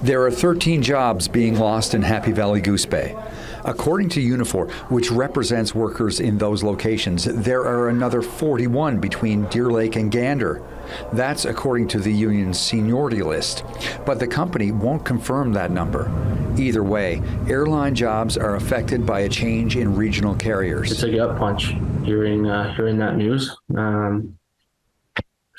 There are 13 jobs being lost in Happy Valley-Goose Bay. According to Unifor, which represents workers in those locations, there are another 41 between Deer Lake and Gander. That's according to the union's seniority list. But the company won't confirm that number. Either way, airline jobs are affected by a change in regional carriers. It's a gut punch hearing that news.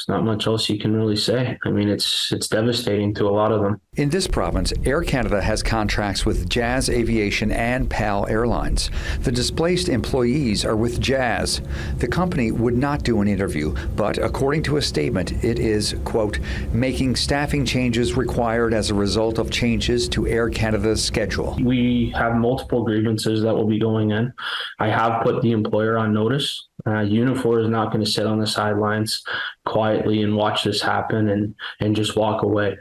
There's not much else you can really say. I mean, it's devastating to a lot of them. In this province, Air Canada has contracts with Jazz Aviation and PAL Airlines. The displaced employees are with Jazz. The company would not do an interview, but according to a statement, it is, quote, making staffing changes required as a result of changes to Air Canada's schedule. We have multiple grievances that will be going in. I have put the employer on notice. Unifor is not going to sit on the sidelines quietly and watch this happen and just walk away.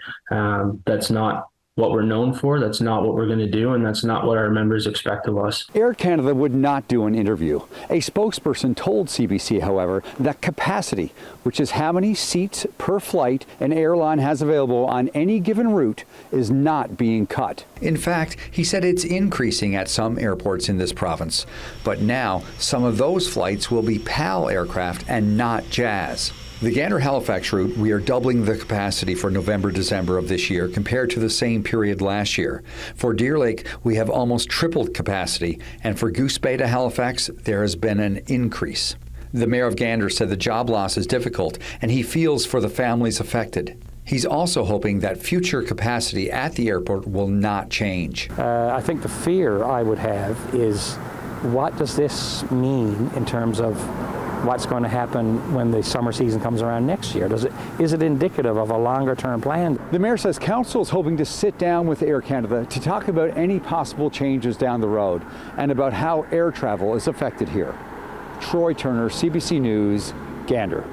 That's not what we're known for. That's not what we're going to do, and that's not what our members expect of us. Air Canada would not do an interview. A spokesperson told CBC, however, that capacity, which is how many seats per flight an airline has available on any given route, is not being cut. In fact, he said it's increasing at some airports in this province. But now, some of those flights will be PAL aircraft and not Jazz. The Gander-Halifax route, we are doubling the capacity for November-December of this year compared to the same period last year. For Deer Lake, we have almost tripled capacity, and for Goose Bay to Halifax, there has been an increase. The mayor of Gander said the job loss is difficult, and he feels for the families affected. He's also hoping that future capacity at the airport will not change. I think the fear I would have is, what does this mean in terms of what's going to happen when the summer season comes around next year? Is it indicative of a longer-term plan? The mayor says council is hoping to sit down with Air Canada to talk about any possible changes down the road and about how air travel is affected here. Troy Turner, CBC News, Gander.